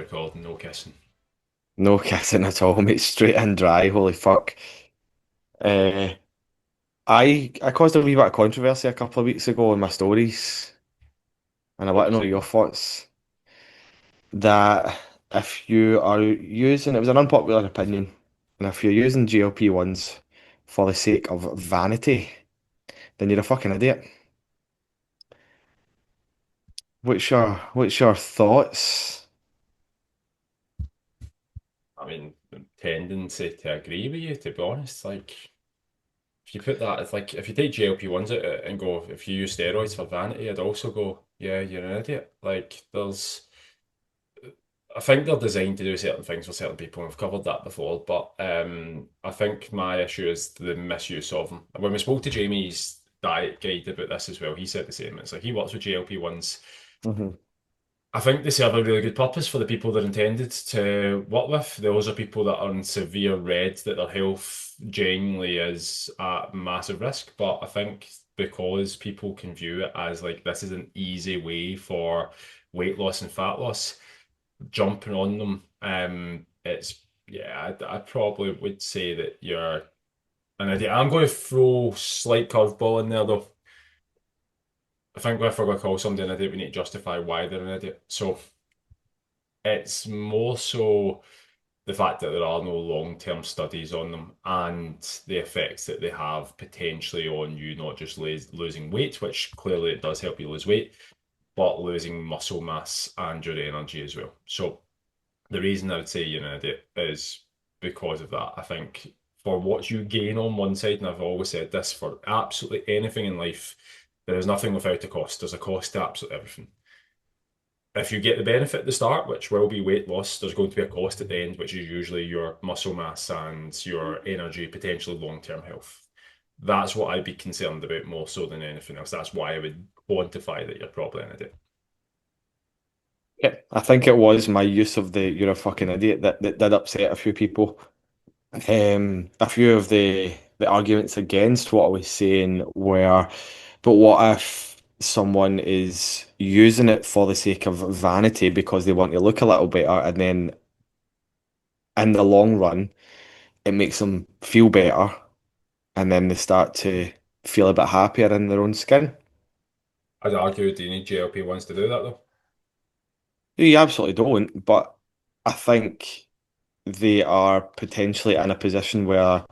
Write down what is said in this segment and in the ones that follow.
called no kissing. No kissing at all, mate. Straight and dry. Holy fuck. Uh, I caused a wee bit of controversy a couple of weeks ago in my stories, and I What want you to know saying? your thoughts. That if you are using, it was an unpopular opinion, and if you're using GLP-1s for the sake of vanity, then you're a fucking idiot. What's your thoughts? I mean, tendency to agree with you, to be honest. Like, if you put that, it's like if you take GLP-1s out and go, if you use steroids for vanity, I'd also go, yeah, you're an idiot. Like, I think they're designed to do certain things for certain people, and we've covered that before. But I think my issue is the misuse of them. When we spoke to Jamie's diet guide about this as well, he said the same. It's like he works with GLP-1s. Hmm. I think they serve a really good purpose for the people they're intended to work with. Those are people that are in severe red, that their health genuinely is at massive risk. But I think because people can view it as like this is an easy way for weight loss and fat loss, jumping on them, it's yeah, I probably would say that you're an idiot. I'm going to throw slight curveball in there though. I think if we're going to call somebody an idiot, we need to justify why they're an idiot. So it's more so the fact that there are no long-term studies on them and the effects that they have potentially on you, not just losing weight, which clearly it does help you lose weight, but losing muscle mass and your energy as well. So the reason I would say you're an idiot is because of that. I think for what you gain on one side, and I've always said this for absolutely anything in life, there is nothing without a cost. There's a cost to absolutely everything. If you get the benefit at the start, which will be weight loss, there's going to be a cost at the end, which is usually your muscle mass and your energy, potentially long-term health. That's what I'd be concerned about more so than anything else. That's why I would quantify that you're probably an idiot. Yeah, I think it was my use of the "you're a fucking idiot" that did upset a few people. A few of the arguments against what I was saying were, but what if someone is using it for the sake of vanity because they want to look a little better, and then in the long run, it makes them feel better, and then they start to feel a bit happier in their own skin? I'd argue, do you need GLP-1s to do that though? You absolutely don't, but I think they are potentially in a position where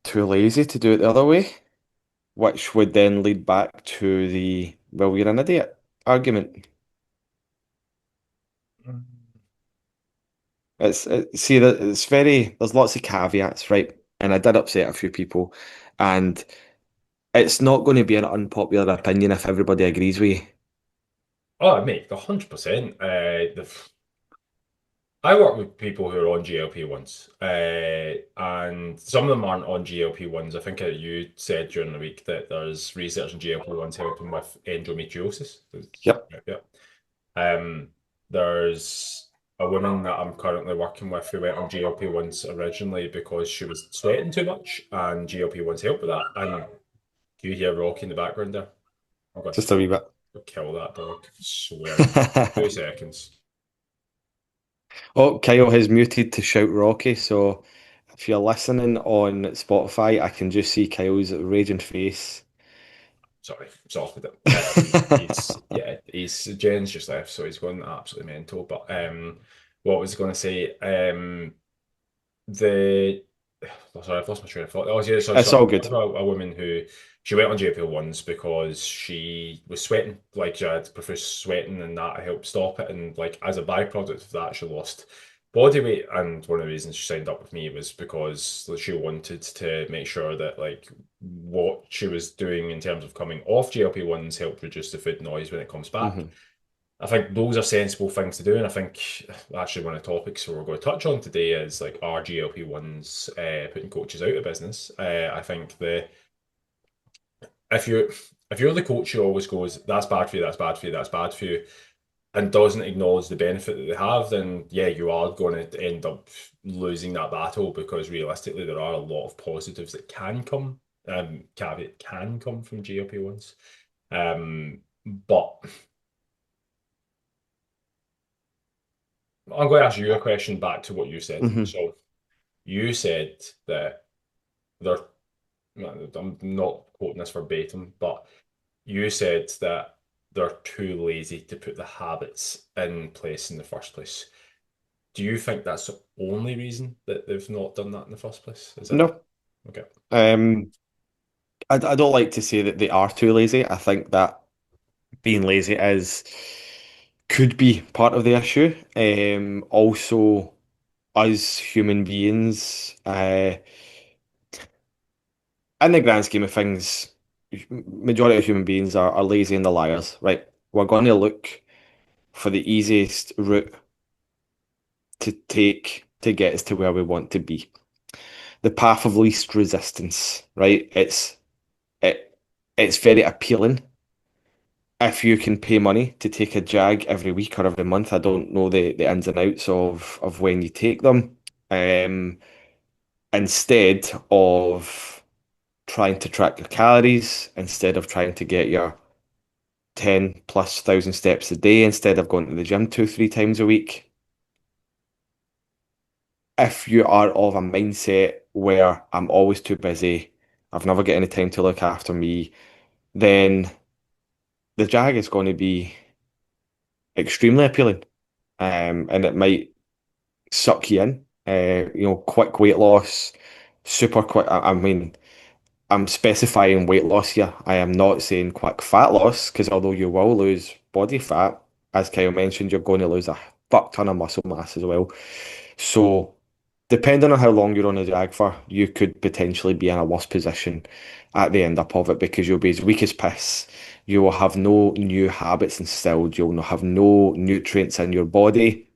too lazy to do it the other way, which would then lead back to the well, you're an idiot argument. See that it's very there's lots of caveats, right? And I did upset a few people, and it's not going to be an unpopular opinion if everybody agrees with you. Oh, mate, 100%. I work with people who are on GLP-1s, and some of them aren't on GLP-1s. I think you said during the week that there's research on GLP-1s helping with endometriosis. Yep. Yeah. Um, there's a woman that I'm currently working with who went on GLP-1s originally because she was sweating too much, and GLP-1s help with that. And do you hear Rocky in the background there? I'm going Just a wee bit. to kill that dog. I swear. 2 seconds. Oh, Kyle has muted to shout Rocky, so if you're listening on Spotify, I can just see Kyle's raging face. Sorry, sorted it. He's yeah, he's Jen's just left, so he's gone absolutely mental. But what was I going to say? The oh, sorry, I've lost my train of thought. Oh yeah, It's so all I good. have a woman who she went on GLP-1s because she was sweating, like she had profuse sweating, and that helped stop it. And like as a byproduct of that, she lost body weight. And one of the reasons she signed up with me was because she wanted to make sure that like what she was doing in terms of coming off GLP-1s helped reduce the food noise when it comes back. Hmm. I think those are sensible things to do, and I think actually one of the topics we're going to touch on today is like are GLP-1s putting coaches out of business? I think if you if you're the coach who always goes that's bad for you, that's bad for you, that's bad for you, and doesn't acknowledge the benefit that they have, then yeah, you are going to end up losing that battle because realistically there are a lot of positives that can come. Caveat can come from GLP-1s, but I'm going to ask you a question back to what you said. Hmm. So you said that they're, I'm not quoting this verbatim, but you said that they're too lazy to put the habits in place in the first place. Do you think that's the only reason that they've not done that in the first place? Is that No. okay? Um, I don't like to say that they are too lazy. I think that being lazy is could be part of the issue. Also, us human beings, in the grand scheme of things, majority of human beings are lazy and the liars, right? We're going to look for the easiest route to take to get us to where we want to be. The path of least resistance, right? It it's very appealing if you can pay money to take a jag every week or every month. I don't know the ins and outs of when you take them. Um, Instead of trying to track your calories, instead of trying to get your 10 plus thousand steps a day, instead of going to the gym 2, 3 times a week. If you are of a mindset where I'm always too busy, I've never got any time to look after me, then the jag is going to be extremely appealing. And it might suck you in. Quick weight loss, super quick. I mean, I'm specifying weight loss here. I am not saying quick fat loss because although you will lose body fat, as Kyle mentioned, you're going to lose a fuck ton of muscle mass as well. So, depending on how long you're on the drag for, you could potentially be in a worse position at the end up of it because you'll be as weak as piss. You will have no new habits instilled. You'll have no nutrients in your body.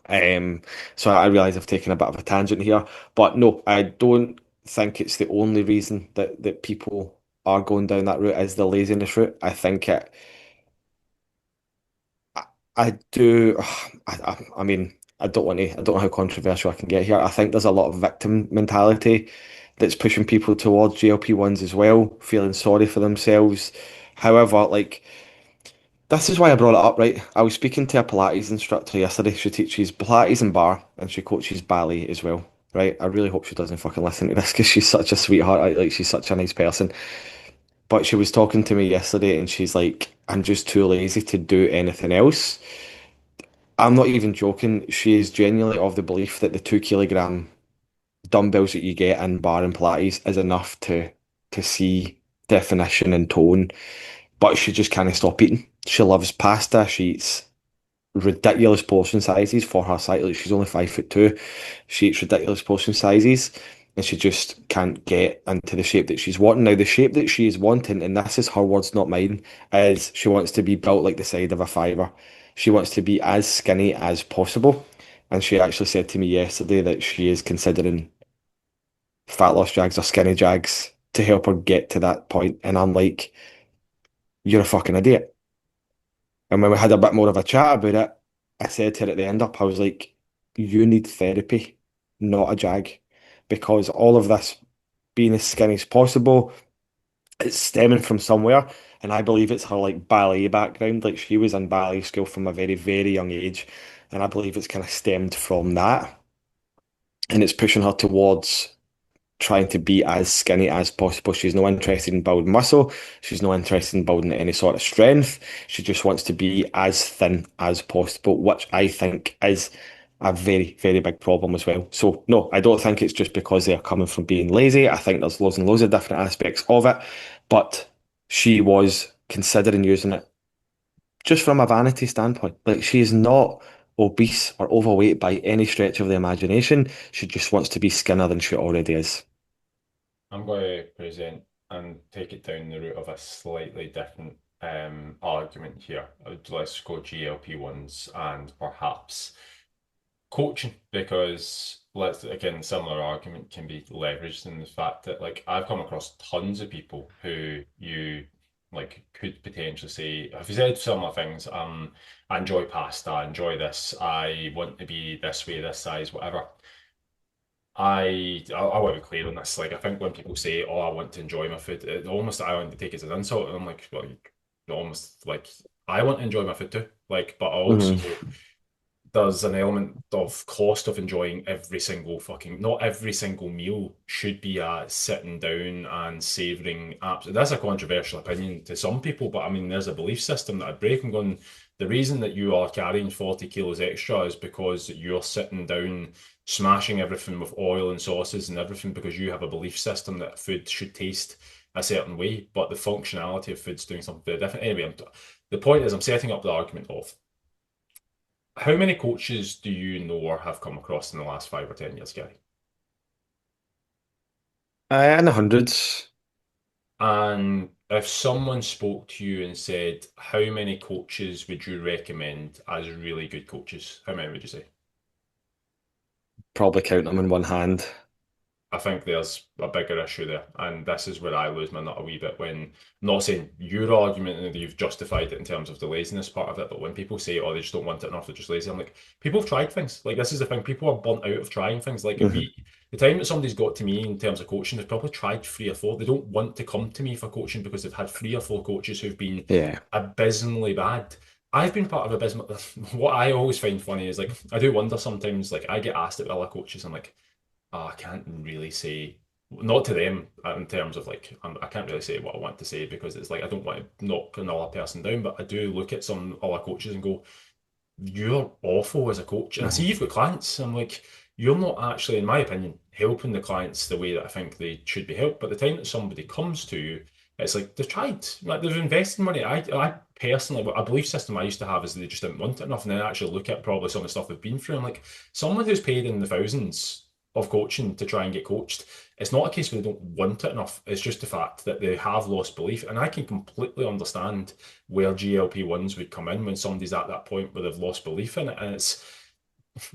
Um, so I realize I've taken a bit of a tangent here, but no, I don't think it's the only reason that people are going down that route is the laziness route. I, I do, I mean, I don't know how controversial I can get here. I think there's a lot of victim mentality that's pushing people towards GLP-1s as well, feeling sorry for themselves. However, like, this is why I brought it up, right? I was speaking to a Pilates instructor yesterday. She teaches Pilates and bar, and she coaches ballet as well, right? I really hope she doesn't fucking listen to this because she's such a sweetheart. Like she's such a nice person. But she was talking to me yesterday, and she's like, "I'm just too lazy to do anything else." I'm not even joking. She is genuinely of the belief that the 2 kilogram dumbbells that you get in bar and Pilates is enough to see definition and tone, but she just can't stop eating. She loves pasta. She eats ridiculous portion sizes for her size. Like she's only 5'2". She eats ridiculous portion sizes and she just can't get into the shape that she's wanting. Now, the shape that she is wanting, and this is her words, not mine, is she wants to be built like the side of a fiver. She wants to be as skinny as possible. And she actually said to me yesterday that she is considering fat loss jags or skinny jags to help her get to that point. And I'm like, you're a fucking idiot. And when we had a bit more of a chat about it, I said to her at the end up, I was like, you need therapy, not a jag. Because all of this being as skinny as possible, it's stemming from somewhere. And I believe it's her like ballet background. Like she was in ballet school from a very, very young age. And I believe it's kind of stemmed from that. And it's pushing her towards trying to be as skinny as possible. She's no interested in building muscle. She's no interested in building any sort of strength. She just wants to be as thin as possible, which I think is a very, very big problem as well. So no, I don't think it's just because they're coming from being lazy. I think there's loads and loads of different aspects of it, but she was considering using it just from a vanity standpoint. Like she is not obese or overweight by any stretch of the imagination. She just wants to be skinnier than she already is. I'm going to present and take it down the route of a slightly different argument here. Let's go GLP-1s and perhaps coaching because let's again similar argument can be leveraged in the fact that like I've come across tons of people who you like could potentially say have said similar things I enjoy pasta I enjoy this I want to be this way this size whatever I want to be clear on this like I think when people say oh I want to enjoy my food it almost I want to take it as an insult and I'm like well you almost like I want to enjoy my food too like but I also Mhm. there's an element of cost of enjoying every single fucking, not every single meal should be sitting down and savoring apps. That's a controversial opinion to some people, but I mean, there's a belief system that I break. I'm going, the reason that you are carrying 40 kilos extra is because you're sitting down smashing everything with oil and sauces and everything because you have a belief system that food should taste a certain way, but the functionality of food's doing something very different. Anyway, the point is, I'm setting up the argument of how many coaches do you know or have come across in the last 5 or 10 years, Gary? In the hundreds, And if someone spoke to you and said, how many coaches would you recommend as really good coaches? How many would you say? probably count them in one hand. I think there's a bigger issue there. And this is where I lose my nut a wee bit when, I'm not saying your argument and that you've justified it in terms of the laziness part of it, but when people say, oh, they just don't want it enough, they're just lazy, I'm like, people have tried things. Like, this is the thing, people are burnt out of trying things. Like, Hmm. the time that somebody's got to me in terms of coaching, they've probably tried 3 or 4. They don't want to come to me for coaching because they've had 3 or 4 coaches who've been Yeah, abysmally bad. I've been part of abysmal. What I always find funny is like, I do wonder sometimes, like, I get asked at other coaches, I'm like, I can't really say, not to them in terms of like, I can't really say what I want to say because it's like I don't want to knock another person down, but I do look at some other coaches and go, you're awful as a coach. And I see mhm. you've got clients. I'm like, you're not actually, in my opinion, helping the clients the way that I think they should be helped. But the time that somebody comes to you, it's like they've tried, like they've invested money. I personally, a belief system I used to have is they just didn't want it enough. And then I actually look at probably some of the stuff they've been through. I'm like, someone who's paid in the thousands of coaching to try and get coached, it's not a case where they don't want it enough. It's just the fact that they have lost belief. And I can completely understand where GLP-1s would come in when somebody's at that point where they've lost belief in it. And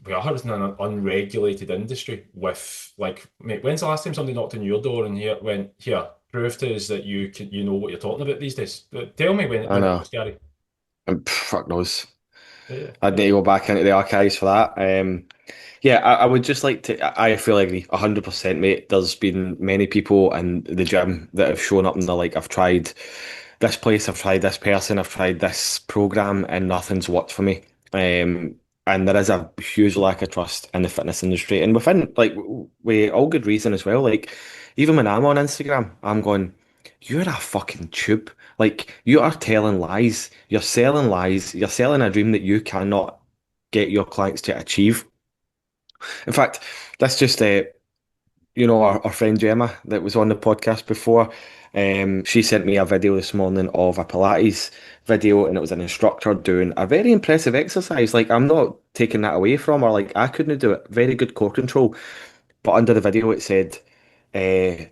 we are in an unregulated industry with like, mate, when's the last time somebody knocked on your door and here went, here, prove to us that you know what you're talking about these days. Tell me I when it was, know. Gary. And fuck knows. Yeah, I'd need to go back into the archives for that. Yeah, I would just like to. I feel agree 100%, mate. There's been many people in the gym that have shown up and they're like, I've tried this place, I've tried this person, I've tried this program, and nothing's worked for me. Um, and there is a huge lack of trust in the fitness industry, and within like with all good reason as well. Like even when I'm on Instagram, I'm going, "You're a fucking tube. Like you are telling lies. You're selling lies. You're selling a dream that you cannot get your clients to achieve." In fact, that's just our friend Gemma that was on the podcast before. She sent me a video this morning of a Pilates video, and it was an instructor doing a very impressive exercise. Like, I'm not taking that away from her. Like, I couldn't do it. Very good core control. But under the video, it said, uh,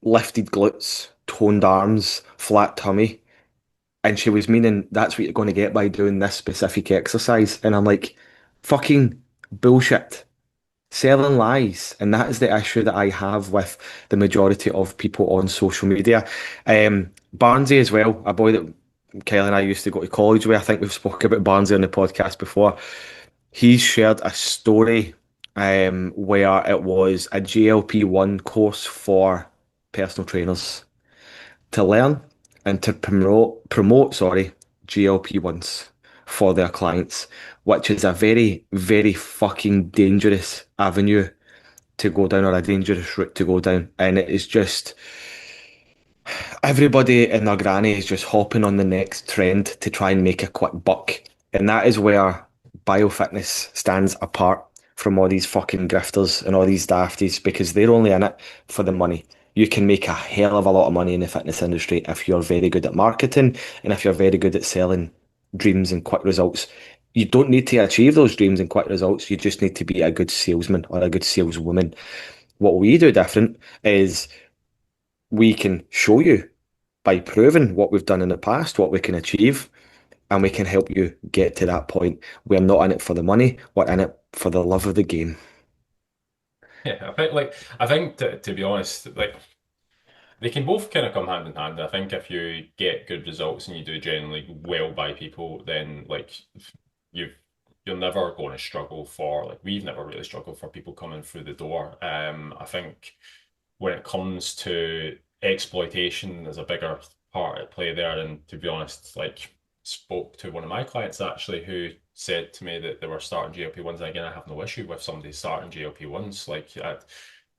lifted glutes, toned arms, flat tummy. And she was meaning that's what you're going to get by doing this specific exercise. And I'm like, fucking bullshit. Selling lies, and that is the issue that I have with the majority of people on social media. Barnsey as well, a boy that Kelly and I used to go to college with. I think we've spoken about Barnsey on the podcast before. He shared a story where it was a GLP-1 course for personal trainers to learn and to promote GLP-1s for their clients, which is a very, very fucking dangerous avenue to go down or a dangerous route to go down. And it is just everybody and their granny is just hopping on the next trend to try and make a quick buck. And that is where biofitness stands apart from all these fucking grifters and all these dafties because they're only in it for the money. You can make a hell of a lot of money in the fitness industry if you're very good at marketing and if you're very good at selling dreams and quick results. You don't need to achieve those dreams and quick results. You just need to be a good salesman or a good saleswoman. What we do different is we can show you by proving what we've done in the past, what we can achieve, and we can help you get to that point. We're not in it for the money, we're in it for the love of the game. yeah. I think to be honest, like they can both kind of come hand in hand. I think if you get good results and you do generally well by people, then like you've you're never going to struggle for like we've never really struggled for people coming through the door. I think when it comes to exploitation, there's a bigger part at play there. And to be honest, like spoke to one of my clients actually who said to me that they were starting GLP-1s. Again, I have no issue with somebody starting GLP-1s.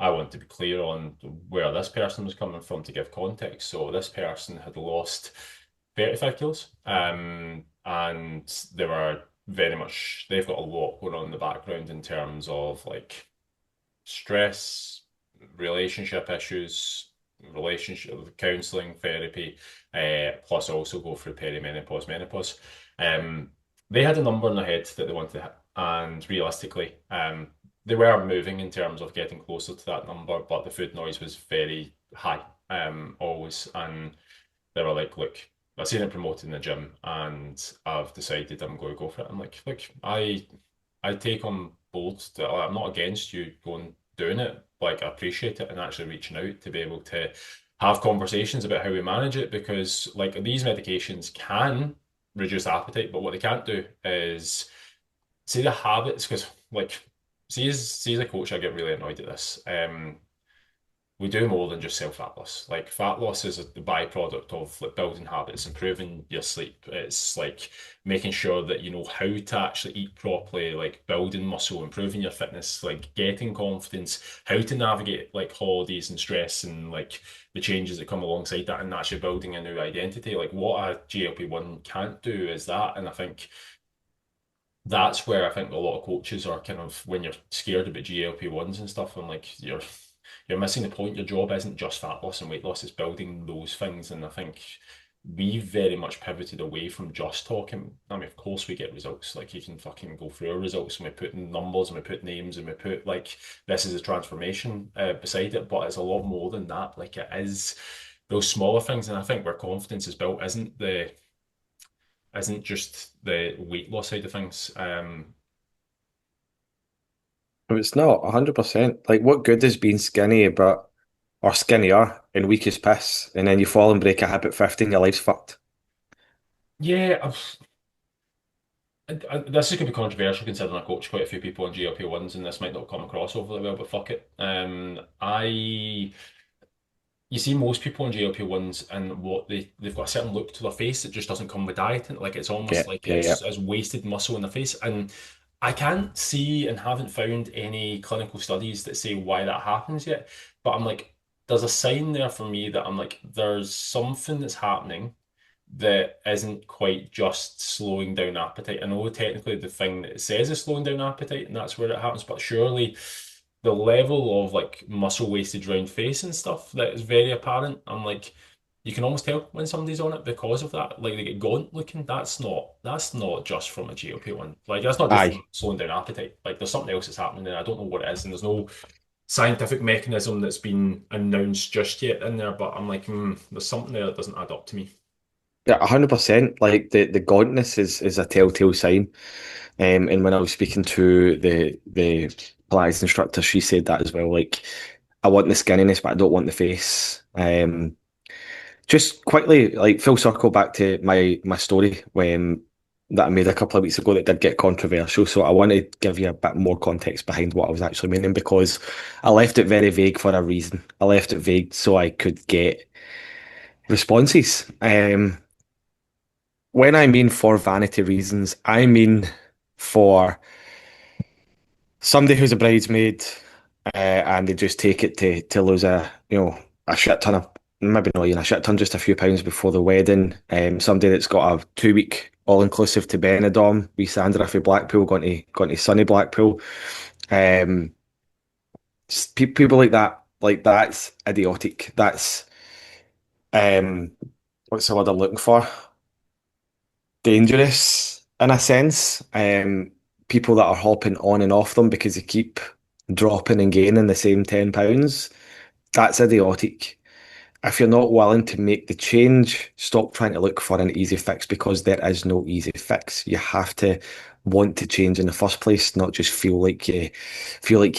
I want to be clear on where this person was coming from to give context. So this person had lost 35 kilos, and they were very much, they've got a lot going on in the background in terms of like stress, relationship issues, relationship counseling, therapy, plus also go through perimenopause, menopause. Um, they had a number in their head that they wanted to hit, and realistically, they were moving in terms of getting closer to that number, but the food noise was very high, always, and they were like, "Look, I've seen it promoted in the gym, and I've decided I'm going to go for it." I'm like, "Look, I take on board that I'm not against you going doing it. Like, I appreciate it and actually reaching out to be able to have conversations about how we manage it because, like, these medications can reduce appetite, but what they can't do is see the habits. Because, like, see as a coach, I get really annoyed at this. We do more than just sell fat loss. Like fat loss is the byproduct of like building habits, improving your sleep. It's like making sure that you know how to actually eat properly, like building muscle, improving your fitness, like getting confidence, how to navigate like holidays and stress and like the changes that come alongside that, and actually building a new identity. Like what a GLP-1 can't do is that, and I think that's where I think a lot of coaches are kind of when you're scared about GLP-1s and stuff, and like you're missing the point. Your job isn't just fat loss and weight loss, it's building those things. And I think we very much pivoted away from just talking. I mean, of course we get results. Like you can fucking go through our results and we put numbers and we put names and we put like this is a transformation beside it, but it's a lot more than that. Like it is those smaller things, and I think where confidence is built isn't just the weight loss side of things. It's not 100%. Like, what good is being skinny, but or skinnier and weak as piss, and then you fall and break a hip at 50 and your life's fucked? Yeah, this is going to be controversial considering I coach quite a few people on GLP-1s, and this might not come across overly well, but fuck it. You see most people on GLP-1s and what they've got a certain look to their face that just doesn't come with dieting. Like it's almost Yeah, like yeah, yeah. it's wasted muscle in the face. And I can't see and haven't found any clinical studies that say why that happens yet. But I'm like, there's a sign there for me that I'm like, there's something that's happening that isn't quite just slowing down appetite. I know technically the thing that it says is slowing down appetite, and that's where it happens, but surely the level of like muscle wastage around face and stuff that is very apparent. I'm like, you can almost tell when somebody's on it because of that. Like they get gaunt looking. That's not just from a GLP-1. Like that's not just from Aye. slowing down appetite. Like there's something else that's happening there. I don't know what it is, and there's no scientific mechanism that's been announced just yet in there. But I'm like, there's something there that doesn't add up to me. Yeah, 100%. Like the gauntness is a telltale sign. And when I was speaking to the Pilates instructor, she said that as well. Like, I want the skinniness, but I don't want the face. Just quickly, like full circle back to my story when that I made a couple of weeks ago that did get controversial. So I want to give you a bit more context behind what I was actually meaning because I left it very vague for a reason. I left it vague so I could get responses. When I mean for vanity reasons, I mean for somebody who's a bridesmaid, and they just take it to lose a shit ton of maybe not even a shit ton, just a few pounds before the wedding. Somebody that's got a 2 week all inclusive to Benidorm, we Sandra for Blackpool, going to sunny Blackpool. Um, People like that's idiotic. That's um, what's the word I'm looking for? Dangerous in a sense. People that are hopping on and off them because they keep dropping and gaining the same £10, that's idiotic. If you're not willing to make the change, stop trying to look for an easy fix because there is no easy fix. You have to want to change in the first place, not just feel like you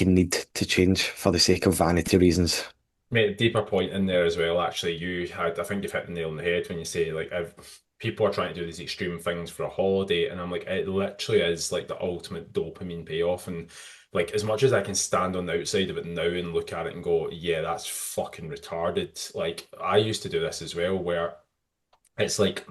need to change for the sake of vanity reasons. Mate, deeper point in there as well. Actually, I think you've hit the nail on the head when you say like if people are trying to do these extreme things for a holiday, and I'm like, it literally is like the ultimate dopamine payoff. And like, as much as I can stand on the outside of it now and look at it and go, yeah, that's fucking retarded. Like, I used to do this as well, where it's like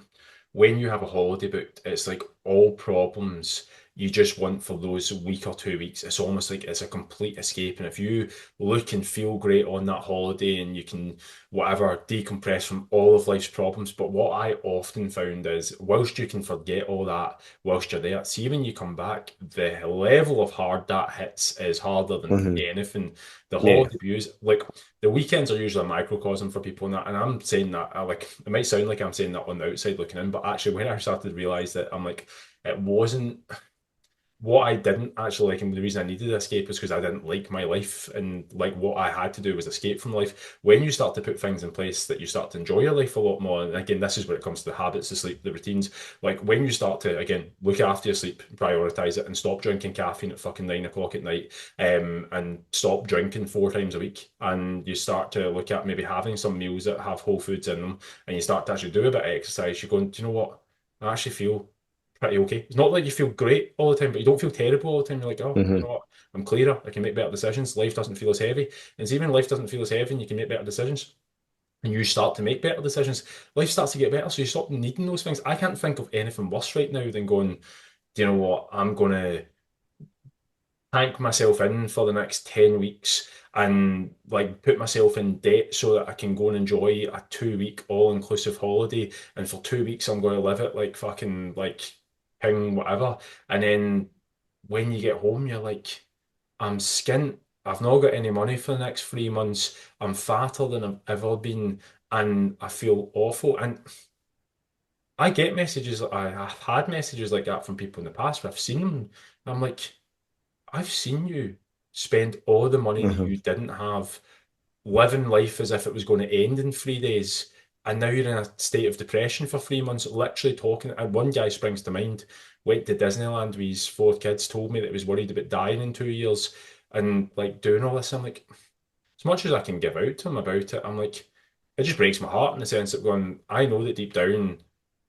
when you have a holiday booked, it's like all problems. you just want for those week or 2 weeks. It's almost like it's a complete escape. And if you look and feel great on that holiday and you can, whatever, decompress from all of life's problems. But what I often found is, whilst you can forget all that whilst you're there, see when you come back, the level of hard that hits is harder than Hmm. anything. The Yeah. holiday views, like the weekends are usually a microcosm for people, and I'm saying that, like, it might sound like I'm saying that on the outside looking in, but actually, when I started to realize that, I'm like, it wasn't what I didn't actually like, and the reason I needed to escape is because I didn't like my life, and like what I had to do was escape from life. When you start to put things in place that you start to enjoy your life a lot more, and again, this is where it comes to the habits, the sleep, the routines. Like when you start to again look after your sleep, prioritize it, and stop drinking caffeine at fucking 9 o'clock at night, and stop drinking 4 times a week, and you start to look at maybe having some meals that have whole foods in them, and you start to actually do a bit of exercise. You're going, do you know what? I actually feel pretty okay. It's not like you feel great all the time, but you don't feel terrible all the time. You're like, oh, you know Hmm. what? I'm clearer. I can make better decisions. Life doesn't feel as heavy. And see, when life doesn't feel as heavy and you can make better decisions, and you start to make better decisions, life starts to get better. So you stop needing those things. I can't think of anything worse right now than going, do you know what? I'm going to tank myself in for the next 10 weeks and like put myself in debt so that I can go and enjoy a 2 week all-inclusive holiday. And for 2 weeks, I'm going to live it like fucking like king, whatever. And then when you get home, you're like, I'm skint. I've not got any money for the next 3 months. I'm fatter than I've ever been, and I feel awful. And I get messages. I've had messages like that from people in the past where I've seen them. And I'm like, I've seen you spend all the money that Hmm. you didn't have, living life as if it was going to end in 3 days, and now you're in a state of depression for 3 months, literally talking. And one guy springs to mind, went to Disneyland with his 4 kids, told me that he was worried about dying in 2 years, and like doing all this. I'm like, as much as I can give out to him about it, I'm like, it just breaks my heart in the sense that going, I know that deep down,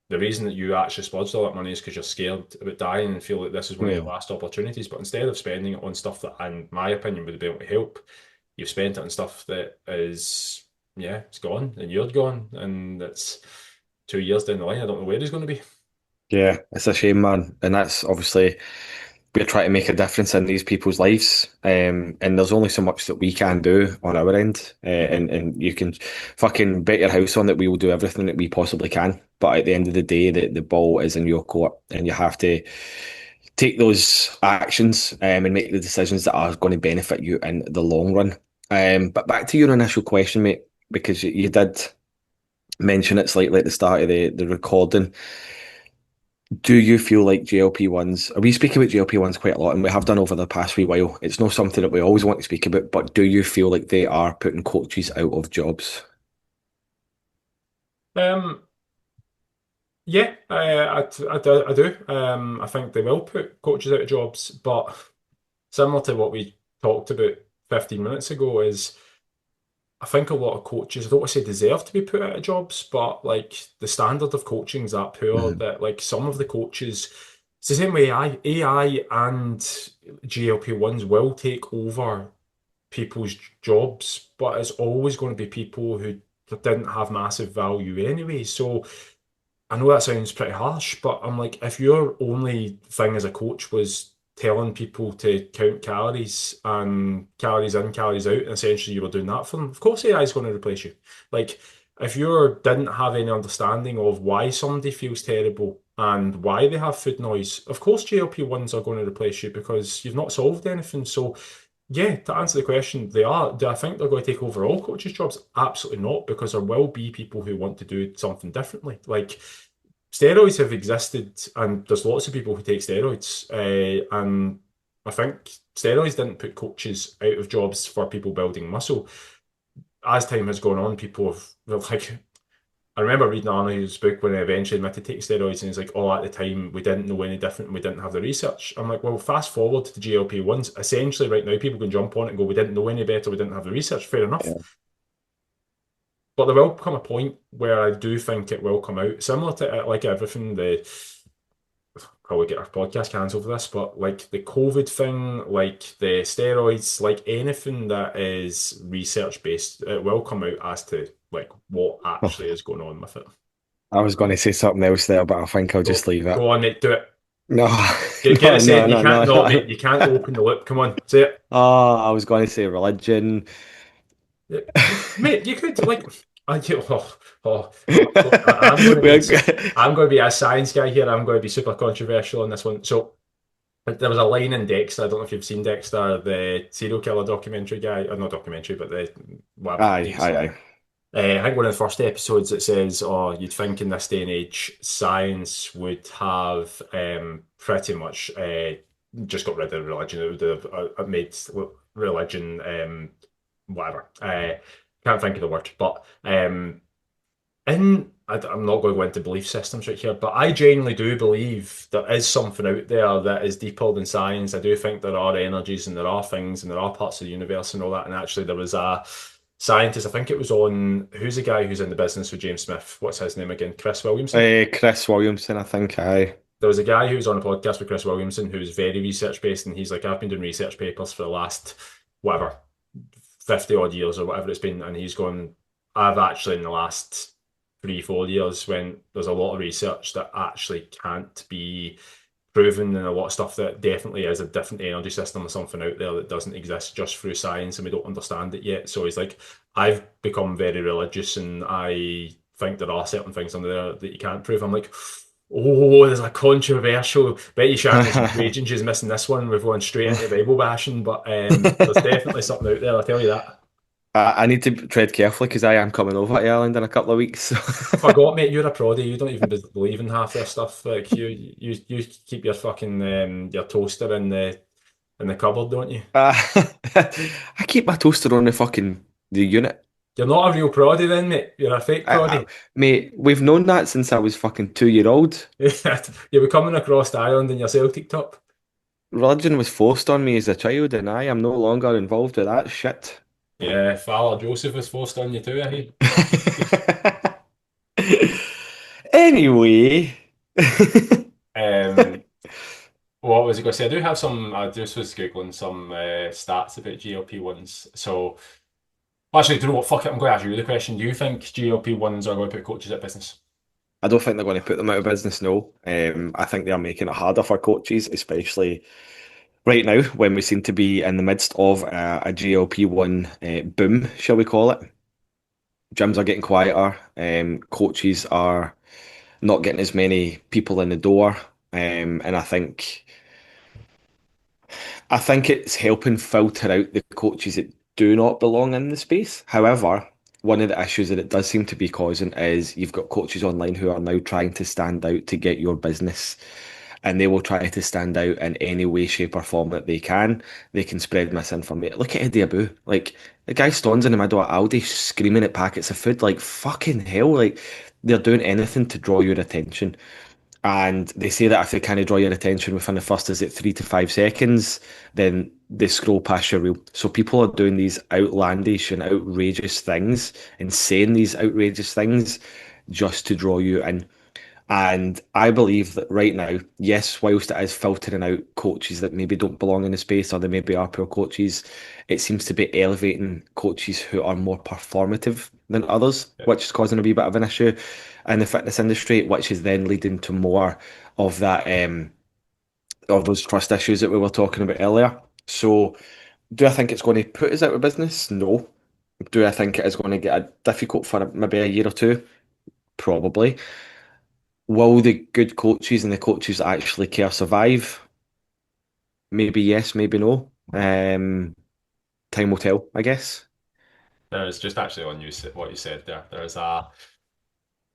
the reason that you actually splurged all that money is because you're scared about dying and feel like this is one of your Yeah. last opportunities. But instead of spending it on stuff that, in my opinion, would have been able to help, you've spent it on stuff that is, yeah, it's gone and you're gone. And it's 2 years down the line. I don't know where he's going to be. Yeah, it's a shame, man. And that's obviously we're trying to make a difference in these people's lives. And there's only so much that we can do on our end. And you can fucking bet your house on that we will do everything that we possibly can. But at the end of the day, the ball is in your court and you have to take those actions and make the decisions that are going to benefit you in the long run. But back to your initial question, mate, because you did mention it slightly at the start of the recording. Do you feel like GLP-1s, we speak about GLP-1s quite a lot and we have done over the past wee while. It's not something that we always want to speak about, but do you feel like they are putting coaches out of jobs? Um, yeah, I do. I think they will put coaches out of jobs, but similar to what we talked about 15 minutes ago, is I think a lot of coaches, I don't want to say deserve to be put out of jobs, but like the standard of coaching is that poor Hmm. that like some of the coaches, it's the same way AI and GLP-1s will take over people's jobs, but it's always going to be people who didn't have massive value anyway. So I know that sounds pretty harsh, but I'm like, if your only thing as a coach was telling people to count calories and calories in, calories out, and essentially you were doing that for them, of course AI is going to replace you. Like, if you didn't have any understanding of why somebody feels terrible and why they have food noise, of course GLP-1s are going to replace you because you've not solved anything. So, yeah, to answer the question, they are. Do I think they're going to take over all coaches' jobs? Absolutely not, because there will be people who want to do something differently. Like, steroids have existed, and there's lots of people who take steroids. And I think steroids didn't put coaches out of jobs for people building muscle. As time has gone on, people have, well, like, I remember reading Arnold's book when he eventually admitted to taking steroids, and he's like, "Oh, at the time we didn't know any different. We didn't have the research." I'm like, "Well, fast forward to the GLP-1s. Essentially, right now, people can jump on it and go, 'We didn't know any better. We didn't have the research.' Fair enough." Yeah. But there will come a point where I do think it will come out, similar to like everything. The Probably get our podcast cancelled for this, but like the COVID thing, like the steroids, like anything that is research based, it will come out as to like what Oh, actually is going on with it. I was going to say something else there, but I think I'll just Go, leave it. go on, mate, do it. No, Get no, it said. no, You no, can't. no, No, mate. no. You can't open the lip. Come on, say it. Oh, I was going to say religion. Yeah, mate, you could like. I'm going to be. I'm going to be a science guy here. I'm going to be super controversial on this one. So there was a line in Dexter. I don't know if you've seen Dexter, the serial killer documentary guy, or not documentary, but the whatever. Aye, aye, aye. I think one of the first episodes it says, "Oh, you'd think in this day and age, science would have pretty much just got rid of religion. It would have made religion whatever. Can't think of the word, but I'm not going to go into belief systems right here, but I genuinely do believe there is something out there that is deeper than science. I do think there are energies and there are things and there are parts of the universe and all that. And actually, there was a scientist, I think it was on, who's the guy who's in the business with James Smith? What's his name again? Chris Williamson? Chris Williamson, I think. Aye. There was a guy who was on a podcast with Chris Williamson who was very research based, and he's like, I've been doing research papers for the last whatever 50 odd years or whatever it's been, and he's gone, I've actually in the last 3, 4 years when there's a lot of research that actually can't be proven and a lot of stuff that definitely is a different energy system or something out there that doesn't exist just through science and we don't understand it yet. So he's like, I've become very religious and I think there are certain things under there that you can't prove. I'm like, oh, there's a controversial. Betty Shannon's raging, she's missing this one. We've gone straight into Bible bashing, but there's definitely something out there, I'll tell you that. I need to tread carefully because I am coming over to Ireland in a couple of weeks. I forgot, mate. You're a proddy. You don't even believe in half this stuff. Like you keep your fucking your toaster in the cupboard, don't you? I keep my toaster on the unit. You're not a real proddy, then, mate. You're a fake I, proddy. mate, we've known that since I was fucking 2 year old. You'll be coming across the island in your Celtic top. Religion was forced on me as a child, and I am no longer involved with that shit. Yeah, Father Joseph was forced on you too, I hear. Anyway, Um, what was I going to say? I do have some. I just was googling some stats about GLP-1s. So actually, do you know what? Fuck it. I'm going to ask you the question. Do you think GLP-1s are going to put coaches at business? I don't think they're going to put them out of business, no. I think they are making it harder for coaches, especially right now when we seem to be in the midst of a GLP-1 boom, shall we call it. Gyms are getting quieter, coaches are not getting as many people in the door, and I think it's helping filter out the coaches that do not belong in the space. However, one of the issues that it does seem to be causing is you've got coaches online who are now trying to stand out to get your business. And they will try to stand out in any way, shape, or form that they can. They can spread misinformation. Look at Eddie Abu. Like, the guy stands in the middle of Aldi screaming at packets of food. Like, fucking hell. Like, they're doing anything to draw your attention. And they say that if they kind of draw your attention within the first, is it 3 to 5 seconds, then they scroll past your reel. So people are doing these outlandish and outrageous things and saying these outrageous things just to draw you in. And I believe that right now, yes, whilst it is filtering out coaches that maybe don't belong in the space or they maybe are poor coaches, it seems to be elevating coaches who are more performative than others, Yeah. which is causing a wee bit of an issue in the fitness industry, which is then leading to more of that of those trust issues that we were talking about earlier. So, do I think it's going to put us out of business? No. Do I think it is going to get difficult for maybe a year or two? Probably. Will the good coaches and the coaches that actually care survive? Maybe yes, maybe no. Time will tell, I guess. There's just actually on what you said there. There's a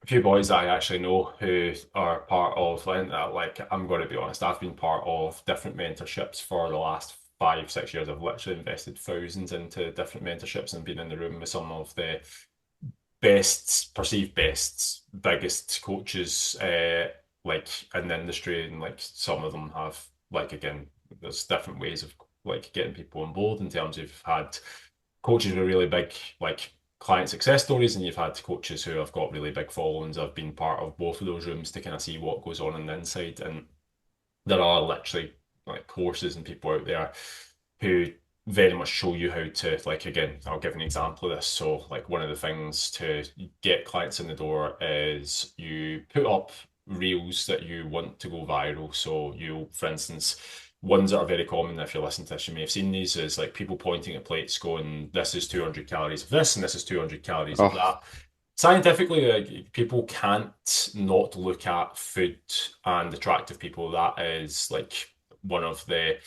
few boys that I actually know who are part of, like I'm going to be honest, I've been part of different mentorships for the last 5, 6 years. I've literally invested thousands into different mentorships and been in the room with some of the best, perceived best, biggest coaches, like in the industry, and like some of them have, like again, there's different ways of like getting people on board in terms of you've had coaches with really big like client success stories, and you've had coaches who have got really big followings. I've been part of both of those rooms to kind of see what goes on the inside, and there are literally like courses and people out there who very much show you how to like again I'll give an example of this. So like one of the things to get clients in the door is you put up reels that you want to go viral. So you, for instance, ones that are very common if you're listening to this, you may have seen these, is like people pointing at plates going, this is 200 calories of this and this is 200 calories of Oh, that. Scientifically, like, people can't not look at food and attractive people. That is like one of the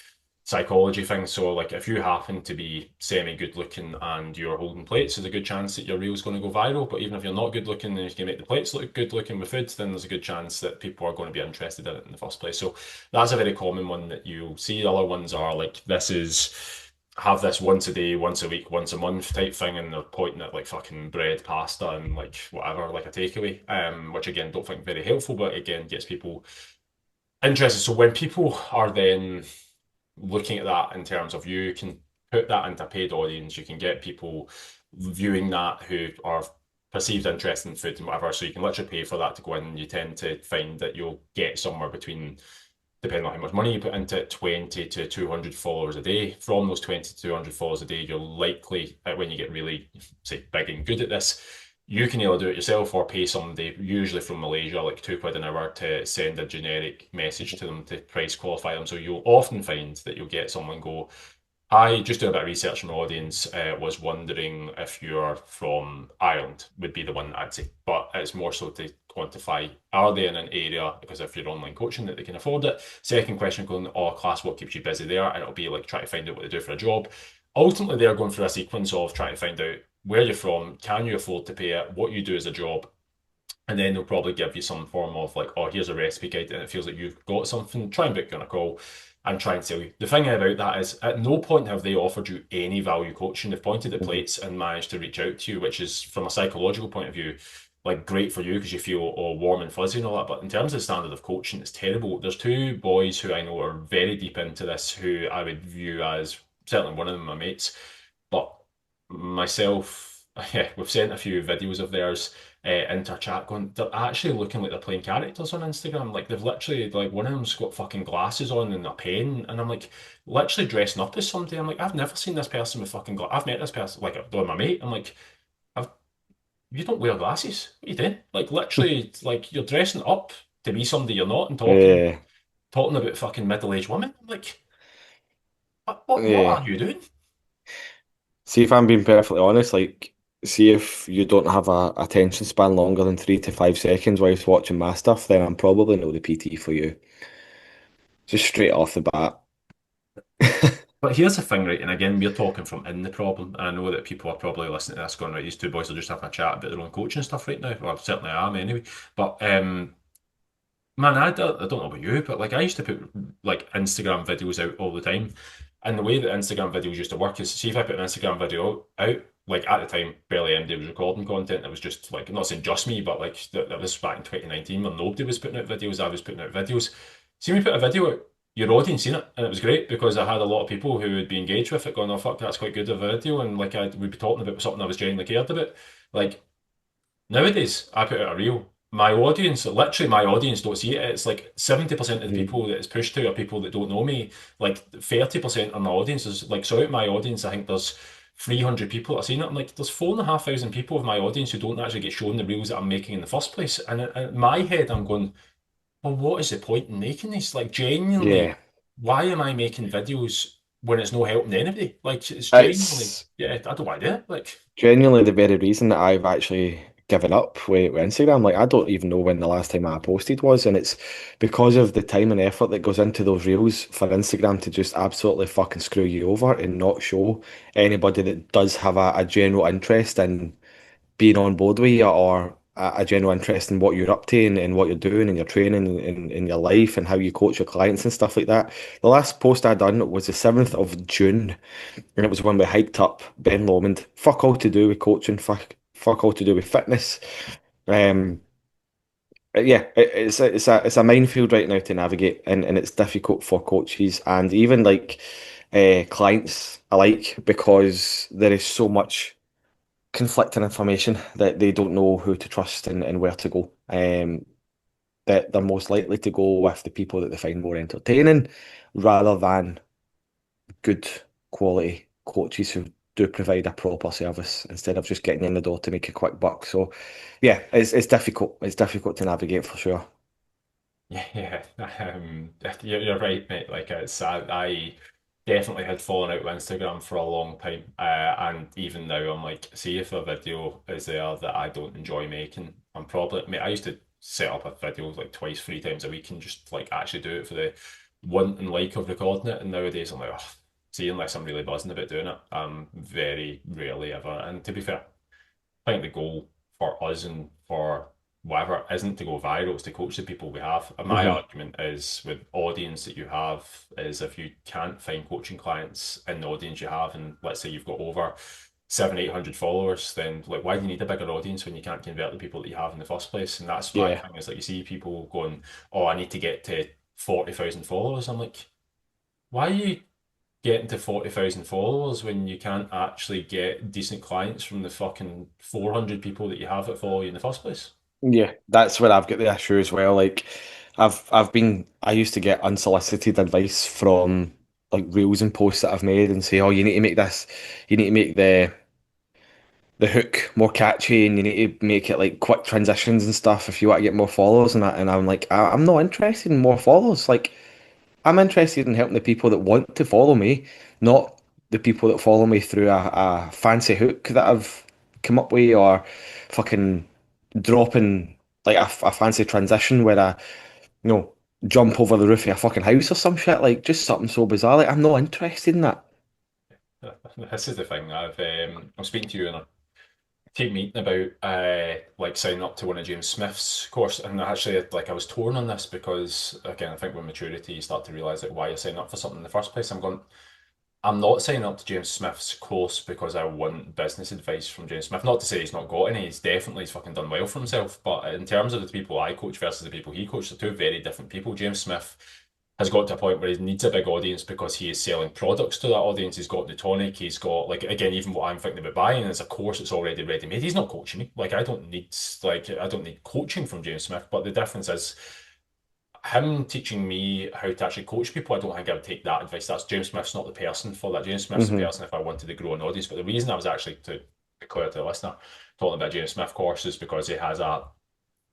psychology things. So, like, if you happen to be semi good looking and you're holding plates, there's a good chance that your reel's going to go viral. But even if you're not good looking and you can make the plates look good looking with food, then there's a good chance that people are going to be interested in it in the first place. So, that's a very common one that you'll see. Other ones are like, this is have this once a day, once a week, once a month type thing, and they're pointing at like fucking bread, pasta, and like whatever, like a takeaway. Which again don't think very helpful, but again gets people interested. So when people are then looking at that in terms of, you can put that into a paid audience, you can get people viewing that who are perceived interest in food and whatever. So you can literally pay for that to go in. You tend to find that you'll get somewhere between, depending on how much money you put into it, 20 to 200 followers a day. From those 20 to 200 followers a day, you're likely, when you get really, say, big and good at this, you can either do it yourself or pay somebody, usually from Malaysia, like £2 an hour, to send a generic message to them to price qualify them. So you'll often find that you'll get someone go, I just doing a bit of research on my audience, was wondering if you're from Ireland, would be the one I'd say. But it's more so to quantify, are they in an area, because if you're online coaching, that they can afford it. Second question going, oh, class, what keeps you busy there? And it'll be like trying to find out what they do for a job. Ultimately, they're going through a sequence of trying to find out where you're from, can you afford to pay it, what you do as a job, and then they'll probably give you some form of like, oh, here's a recipe guide, and it feels like you've got something. Try and book you on a call and try and sell you. The thing about that is, at no point have they offered you any value coaching. They've pointed at mhm. plates and managed to reach out to you, which is, from a psychological point of view, like great for you because you feel all warm and fuzzy and all that. But in terms of the standard of coaching, it's terrible. There's two boys who I know are very deep into this, who I would view as, certainly one of them, my mates, but myself, yeah, we've sent a few videos of theirs into our chat going, they're actually looking like they're playing characters on Instagram. Like they've literally, like one of them's got fucking glasses on and a pen, and I'm like, literally dressing up as somebody. I'm like, I've never seen this person with fucking glasses. I've met this person, like, they're my mate. I'm like, I've, you don't wear glasses. What are you doing? Like literally, like you're dressing up to be somebody you're not and Yeah, talking about fucking middle-aged women. I'm like, what yeah. are you doing? See, if I'm being perfectly honest, like, see if you don't have a attention span longer than 3 to 5 seconds whilst watching my stuff, then I'm probably not the PT for you. Just straight off the bat. But here's the thing, right? And again, we're talking from in the problem. And I know that people are probably listening to this going, right, these two boys are just having a chat about their own coaching stuff right now. Well, certainly I am anyway. But man, I don't know about you, but like I used to put like Instagram videos out all the time. And the way that Instagram videos used to work is, see, if I put an Instagram video out, like at the time, barely anybody was recording content. It was just like, I'm not saying just me, but like that was back in 2019 when nobody was putting out videos. I was putting out videos. See, when you put a video out, your audience seen it, and it was great because I had a lot of people who would be engaged with it, going, "Oh fuck, that's quite good of a video," and like I would be talking about something I was genuinely cared about. Like nowadays, I put out a reel. My audience, literally my audience, don't see it. It's like 70% of the Mhm. people that it's pushed to are people that don't know me. Like 30% of my audience is like, so out of my audience, I think there's 300 people that have seen it. I'm like, there's 4,500 people of my audience who don't actually get shown the reels that I'm making in the first place. And in my head, I'm going, well, what is the point in making this? Like, genuinely, Yeah. why am I making videos when it's no helping anybody? Like, it's genuinely, It's yeah, I don't want to do it. Like, genuinely the very reason that I've actually given up with Instagram. Like, I don't even know when the last time I posted was, and it's because of the time and effort that goes into those reels for Instagram to just absolutely fucking screw you over and not show anybody that does have a general interest in being on board with you, or a general interest in what you're up to and what you're doing and your training and in your life and how you coach your clients and stuff like that. The last post I done was the 7th of June, and it was when we hiked up Ben Lomond. Fuck all to do with coaching, fuck all to do with fitness. Um, yeah, it's a minefield right now to navigate, and it's difficult for coaches and even like clients alike, because there is so much conflicting information that they don't know who to trust and where to go. That they're most likely to go with the people that they find more entertaining rather than good quality coaches who do provide a proper service instead of just getting in the door to make a quick buck. So yeah, it's difficult. It's difficult to navigate for sure. Yeah, you're right, mate. Like I definitely had fallen out with Instagram for a long time, and even now I'm like, see if a video is there that I don't enjoy making, I'm probably, mate. I used to set up a video like twice, 3 times a week, and just like actually do it for the want and like of recording it. And nowadays I'm like, oh, see, unless I'm really buzzing about doing it, I'm very rarely ever. And to be fair, I think the goal for us and for whatever isn't to go viral, it's to coach the people we have. And my Hmm. argument is with audience that you have is if you can't find coaching clients in the audience you have, and let's say you've got over 700, 800 followers, then like why do you need a bigger audience when you can't convert the people that you have in the first place? And that's my Yeah, thing is like you see people going, oh, I need to get to 40,000 followers. I'm like, why are you getting to 40,000 followers when you can't actually get decent clients from the fucking 400 people that you have that follow you in the first place? yeah, that's where I've got the issue as well. Like, I used to get unsolicited advice from like reels and posts that I've made and say, oh, you need to make this, you need to make the hook more catchy, and you need to make it like quick transitions and stuff if you want to get more followers and that. And I'm like, I'm not interested in more followers. Like, I'm interested in helping the people that want to follow me, not the people that follow me through a fancy hook that I've come up with, or fucking dropping like a fancy transition where I, you know, jump over the roof of a fucking house or some shit. Like, just something so bizarre. Like, I'm not interested in that. This is the thing. I'm speaking to you in a team meeting about like signing up to one of James Smith's course, and actually like I was torn on this because again I think with maturity you start to realize like why you're signing up for something in the first place. I'm not signing up to James Smith's course because I want business advice from James Smith. Not to say he's not got any, he's fucking done well for himself. But in terms of the people I coach versus the people he coaches, they're two very different people. James Smith has got to a point where he needs a big audience because he is selling products to that audience. He's got the tonic, he's got like again, even what I'm thinking about buying is a course that's already ready made. He's not coaching me. I don't need coaching from James Smith, but the difference is him teaching me how to actually coach people, I don't think I would take that advice. That's James Smith's not the person for that. James Smith's the Hmm. person if I wanted to grow an audience. But the reason I was actually to be clear to the listener talking about James Smith course is because he has a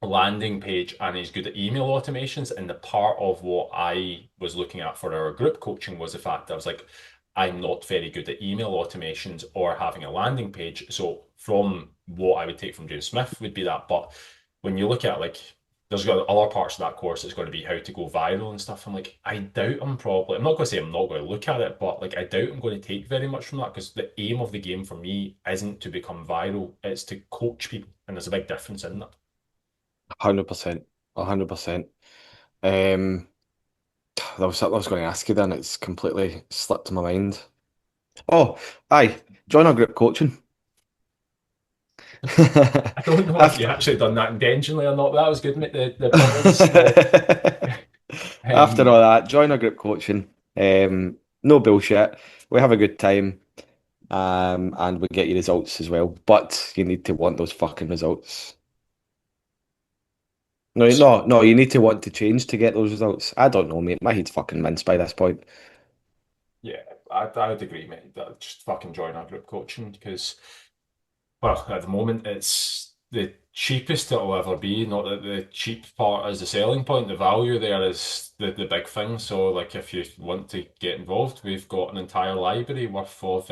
landing page and he's good at email automations. And the part of what I was looking at for our group coaching was the fact that I was like, I'm not very good at email automations or having a landing page. So from what I would take from James Smith would be that. But when you look at like there's got other parts of that course that's going to be how to go viral and stuff. I'm like, I doubt I'm not going to say I'm not going to look at it, but like I doubt I'm going to take very much from that because the aim of the game for me isn't to become viral, it's to coach people. And there's a big difference in that. 100%. 100%. Um, there was something I was going to ask you then. It's completely slipped my mind. Oh, aye, join our group coaching. I don't know if you After actually done that intentionally or not, but that was good, mate. The pause. after all Um, that, join our group coaching. No bullshit. We have a good time, and we get you results as well. But you need to want those fucking results. No, no, no. You need to want to change to get those results. I don't know, mate. My head's fucking minced by this point. yeah, I would agree, mate. Just fucking join our group coaching because well, at the moment, it's the cheapest it'll ever be. Not that the cheap part is the selling point. The value there is the big thing. So, like, if you want to get involved, we've got an entire library worth of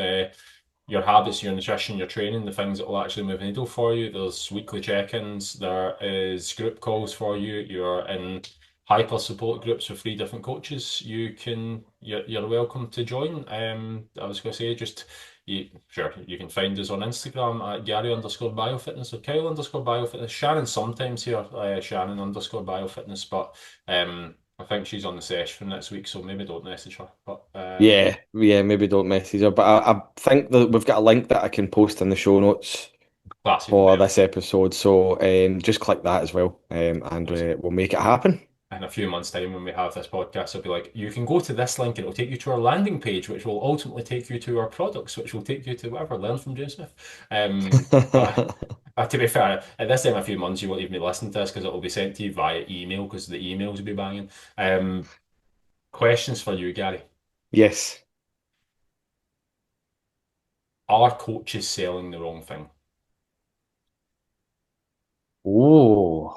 your habits, your nutrition, your training, the things that will actually move the needle for you. There's weekly check-ins. There is group calls for you. You're in hyper support groups with 3 different coaches. You're welcome to join. I was going to say just sure, you can find us on Instagram at Gary_biofitness or Kyle_biofitness. Shannon sometimes here, Shannon_biofitness, but I think she's on the session next week, so maybe don't message her. But Yeah, yeah. Maybe don't message her. But I think that we've got a link that I can post in the show notes that's even for better. this episode. So just click that as well, and we'll make it happen. In a few months' time, when we have this podcast, I'll be like, you can go to this link and it'll take you to our landing page, which will ultimately take you to our products, which will take you to whatever. Learn from James Smith. But to be fair, at this time, a few months, you won't even be listening to this because it will be sent to you via email because the emails will be banging. Questions for you, Gary. Yes. Are coaches selling the wrong thing? Oh.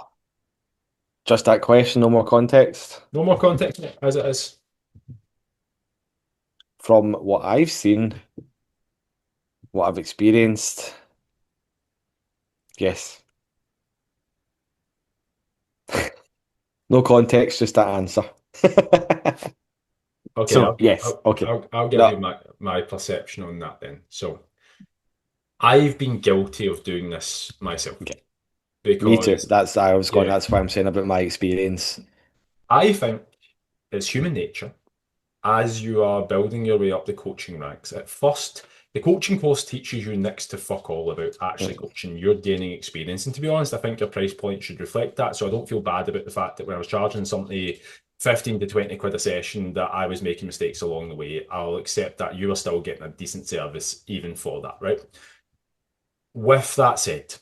Just that question, no more context. No more context as it is. From what I've seen, what I've experienced, yes. No context, just that answer. Okay, So, yes, okay. I'll give you No, my perception on that then. So I've been guilty of doing this myself okay. Me too. because I was going, yeah, that's why I'm saying about my experience. I think it's human nature as you are building your way up the coaching ranks. At first, the coaching course teaches you next to fuck all about actually Mm, coaching. You're gaining experience. And to be honest, I think your price point should reflect that. So I don't feel bad about the fact that when I was charging somebody 15 to 20 quid a session that I was making mistakes along the way. I'll accept that you are still getting a decent service even for that, right? With that said,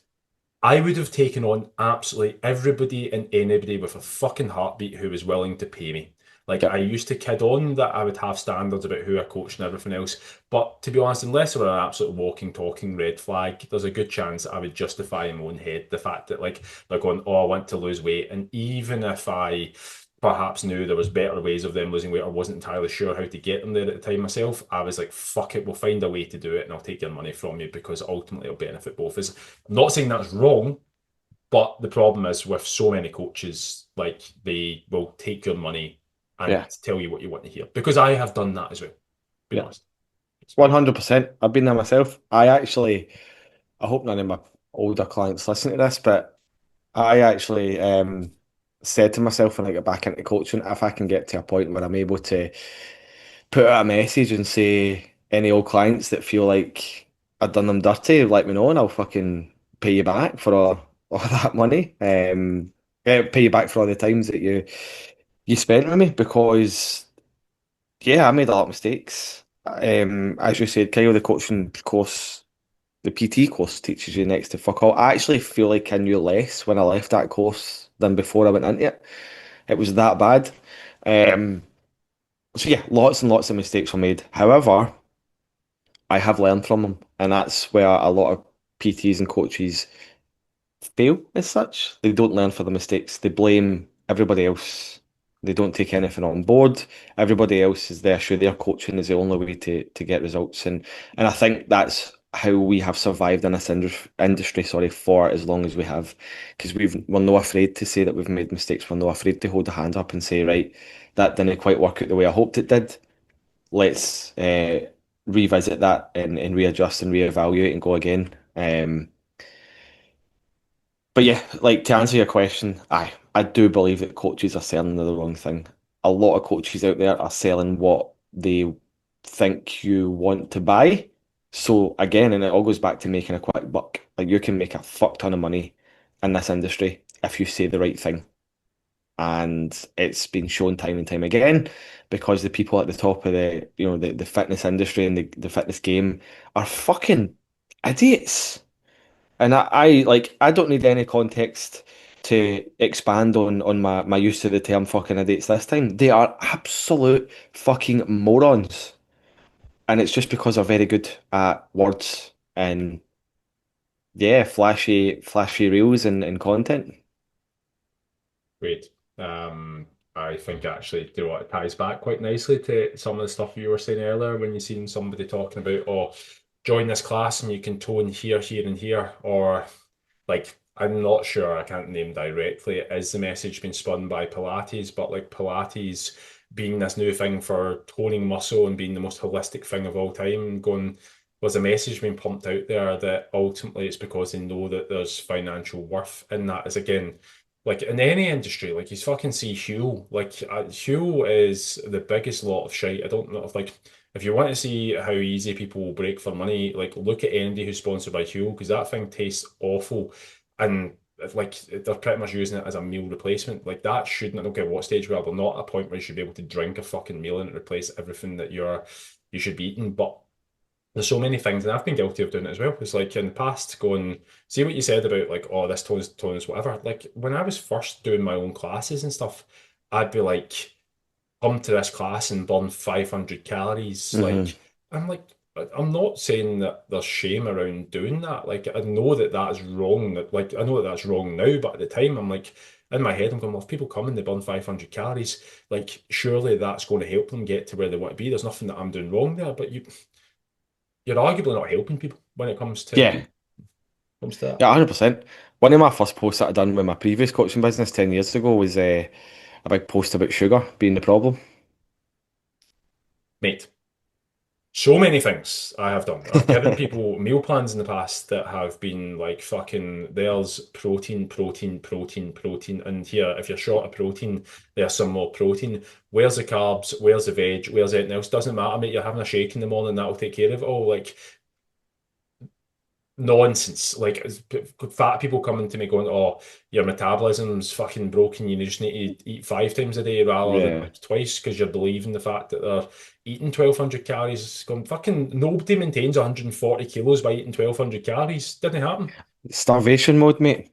I would have taken on absolutely everybody and anybody with a fucking heartbeat who was willing to pay me. Like I yep, used to kid on that I would have standards about who I coach and everything else. But to be honest, unless it were an absolute walking, talking red flag, there's a good chance that I would justify in my own head the fact that like they're going, oh, I want to lose weight. And even if I perhaps knew there was better ways of them losing weight or wasn't entirely sure how to get them there at the time myself, I was like, fuck it, we'll find a way to do it and I'll take your money from you because ultimately it'll benefit both of us. I'm not saying that's wrong, but the problem is with so many coaches, like they will take your money and yeah, tell you what you want to hear. Because I have done that as well, being yeah. honest. It's me. 100%. I've been there myself. I hope none of my older clients listen to this, but I actually said to myself when I get back into coaching, if I can get to a point where I'm able to put out a message and say any old clients that feel like I've done them dirty, let me know and I'll fucking pay you back for all that money. Pay you back for all the times that you spent with me because yeah, I made a lot of mistakes. As you said, Kyle, the coaching course, the PT course teaches you next to fuck all. I actually feel like I knew less when I left that course than before I went into it. It was that bad. Um, so yeah, lots and lots of mistakes were made. However, I have learned from them, and that's where a lot of PTs and coaches fail as such. They don't learn for the mistakes. They blame everybody else. They don't take anything on board. Everybody else is there. Sure, their coaching is the only way to get results, and I think that's how we have survived in this industry. Sorry, for as long as we have, because we're not afraid to say that we've made mistakes. We're not afraid to hold a hand up and say, right, that didn't quite work out the way I hoped it did. Let's revisit that and readjust and reevaluate and go again. But yeah, like to answer your question, I do believe that coaches are selling the wrong thing. A lot of coaches out there are selling what they think you want to buy. So again, and it all goes back to making a quick buck. Like you can make a fuck ton of money in this industry if you say the right thing. And it's been shown time and time again because the people at the top of the fitness industry and the fitness game are fucking idiots. And I don't need any context to expand on my use of the term fucking idiots this time. They are absolute fucking morons. And it's just because they're very good at words and yeah, flashy reels and content. Great. I think actually, you know what, it ties back quite nicely to some of the stuff you were saying earlier when you seen somebody talking about, oh, join this class and you can tone here, here, and here, or like I'm not sure, I can't name directly, is the message being spun by Pilates, but like Pilates being this new thing for toning muscle and being the most holistic thing of all time, going, was a message being pumped out there that ultimately it's because they know that there's financial worth in that. Is again, like in any industry, like you fucking see Huel, like Huel is the biggest lot of shite. I don't know if you want to see how easy people will break for money, like look at anybody who's sponsored by Huel because that thing tastes awful, and like they're pretty much using it as a meal replacement. Like that shouldn't. I don't care what stage we are, but not at a point where you should be able to drink a fucking meal and replace everything that you should be eating. But there's so many things, and I've been guilty of doing it as well. It's like in the past, going see what you said about like, oh, this tones, whatever. Like when I was first doing my own classes and stuff, I'd be like come to this class and burn 500 calories. Hmm. Like, I'm like, I'm not saying that there's shame around doing that. Like, I know that that's wrong. That like, I know that that's wrong now, but at the time, I'm like, in my head, I'm going, well, if people come and they burn 500 calories, like surely that's going to help them get to where they want to be. There's nothing that I'm doing wrong there, but you're arguably not helping people when it Yeah, comes to that. yeah, 100%. One of my first posts that I done with my previous coaching business 10 years ago was a big post about sugar being the problem. Mate, so many things I have done. I've given people meal plans in the past that have been like fucking, there's protein, protein, protein, protein. And here, if you're short of protein, there's some more protein. Where's the carbs? Where's the veg? Where's anything else? Doesn't matter, mate. You're having a shake in the morning, that'll take care of it all. Like, nonsense. Like fat people coming to me going, "Oh, your metabolism's fucking broken. You just need to eat 5 times a day rather than Yeah. like twice because you're believing the fact that they're eating 1,200 calories." It's going fucking nobody maintains 140 kilos by eating 1,200 calories. Didn't happen. Starvation mode, mate.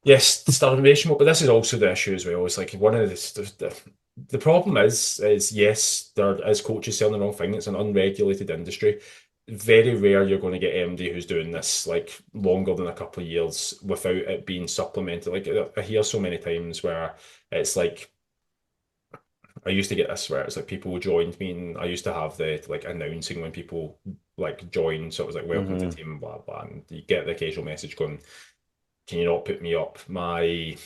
Yes, starvation, but this is also the issue as well. It's like one of the problem is yes, there is coaches selling the wrong thing. It's an unregulated industry. Very rare you're going to get MD who's doing this like longer than a couple of years without it being supplemented. Like I hear so many times where it's like I used to get this where it's like people joined me and I used to have the like announcing when people like join. So it was like welcome to the Hmm. team, blah blah, and you get the occasional message going, can you not put me up? My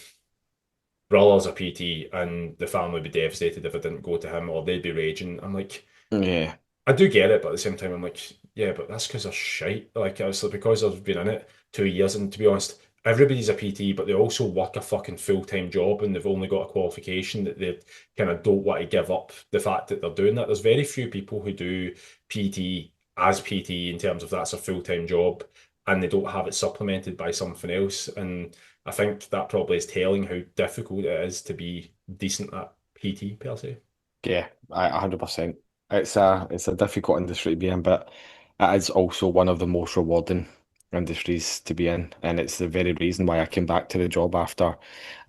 brother's a PT and the family would be devastated if I didn't go to him or they'd be raging. I'm like, Yeah. I do get it, but at the same time, I'm like, yeah, but that's because they're shite. Like, it's like because I've been in it 2 years, and to be honest, everybody's a PT, but they also work a fucking full-time job and they've only got a qualification that they kind of don't want to give up the fact that they're doing that. There's very few people who do PT as PT in terms of that's a full-time job and they don't have it supplemented by something else. And I think that probably is telling how difficult it is to be decent at PT per se. Yeah, 100%. It's a difficult industry to be in, but it is also one of the most rewarding industries to be in. And it's the very reason why I came back to the job after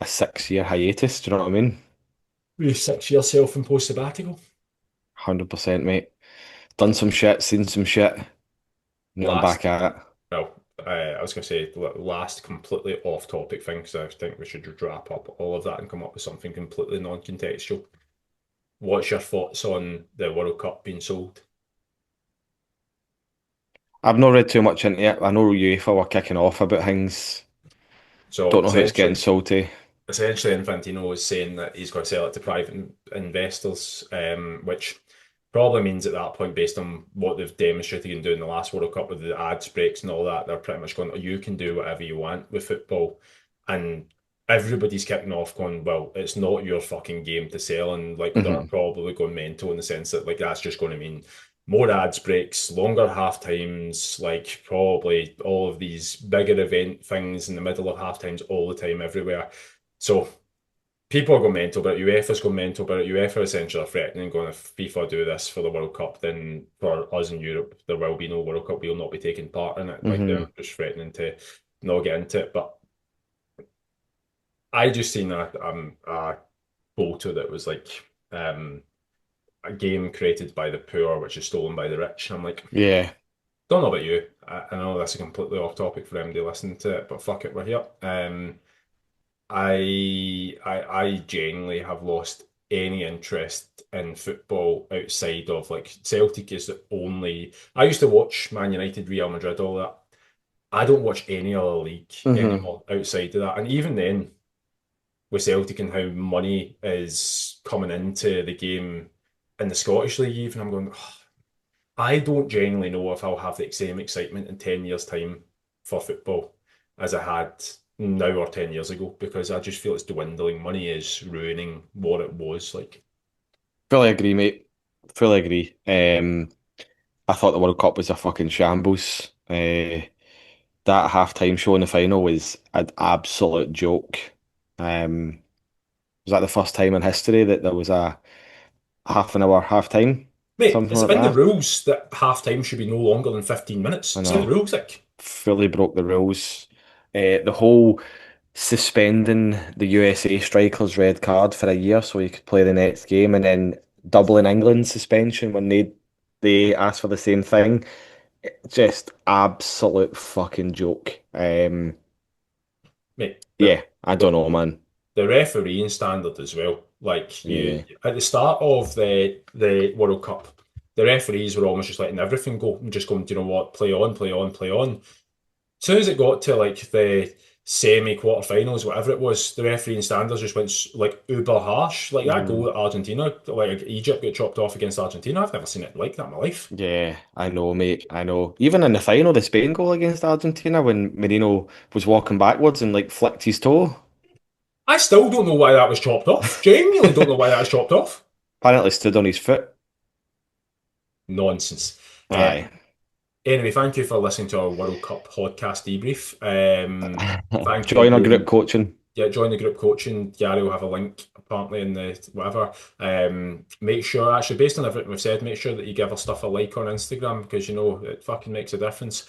a 6 year hiatus. Do you know what I mean? You 6 year self-imposed sabbatical. 100%, mate. Done some shit, seen some shit. Now I'm Last, back at it. well, I was going to say last completely off topic thing because I think we should wrap up all of that and come up with something completely non-contextual. What's your thoughts on the World Cup being sold? I've not read too much into it. I know UEFA were kicking off about things. So Don't know how it's getting essentially, salty. Infantino is saying that he's going to sell it to private investors, which probably means at that point, based on what they've demonstrated and do in the last World Cup with the ads breaks and all that, they're pretty much going, "Oh, you can do whatever you want with football." And everybody's kicking off going, well, it's not your fucking game to sell. And like they're Hmm. probably going mental in the sense that like that's just going to mean more ads breaks, longer half times, like probably all of these bigger event things in the middle of half times all the time everywhere. So people are going mental about it. UEFA's going mental about it. UEFA essentially are threatening, going, if FIFA do this for the World Cup, then for us in Europe, there will be no World Cup. We'll not be taking part in it. Like they're Hmm. just threatening to not get into it. But I just seen a photo that was like um, a game created by the poor, which is stolen by the rich. And I'm like, Yeah. don't know about you. I know that's a completely off topic for anybody listening to it, but fuck it, we're here. I genuinely have lost any interest in football outside of like Celtic is the only. I used to watch Man United, Real Madrid, all that. I don't watch any other league Hmm. anymore outside of that. And even then, with Celtic and how money is coming into the game in the Scottish League, even I'm going, "Oh, I don't genuinely know if I'll have the same excitement in 10 years' time for football as I had now or 10 years ago because I just feel it's dwindling. Money is ruining what it was like. Fully agree, mate. Fully agree. I thought the World Cup was a fucking shambles. That halftime show in the final was an absolute joke. Was that the first time in history that there was a half an hour halftime? Mate, Something it's like in the that. rules that half time should be no longer than 15 minutes. I It's in the know. rules, like. Fully broke the rules. The whole suspending the USA strikers' red card for a year so he could play the next game, and then doubling England's suspension when they asked for the same thing. Just absolute fucking joke. Mate, Yeah. I don't know, man. The refereeing standard as well. Like you Yeah. at the start of the World Cup, the referees were almost just letting everything go and just going, do you know what, play on, play on, play on. As soon as it got to like the semi quarterfinals, whatever it was, the refereeing standards just went like uber harsh. Like that goal Mm. that Argentina, like Egypt got chopped off against Argentina. I've never seen it like that in my life. Yeah, I know, mate. I know. Even in the final, the Spain goal against Argentina, when Merino was walking backwards and like flicked his toe. I still don't know why that was chopped off. Genuinely don't know why that was chopped off. Apparently stood on his foot. Nonsense. Uh, Aye. Anyway, thank you for listening to our World Cup podcast debrief. Thank you Join our group again. coaching. Yeah, join the group coaching. Gary will have a link apparently in the whatever. Make sure, actually, based on everything we've said, make sure that you give our stuff a like on Instagram because you know it fucking makes a difference.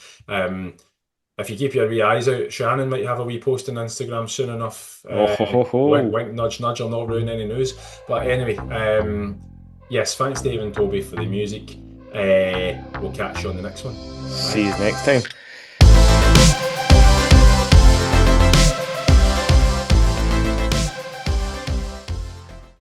If you keep your wee eyes out, Shannon might have a wee post on Instagram soon enough. Oh ho ho Wink, ho. wink, nudge, nudge. I'll not ruin any news. But anyway, yes, thanks Dave and Toby for the music. We'll catch you on the next one. See Bye. you next time.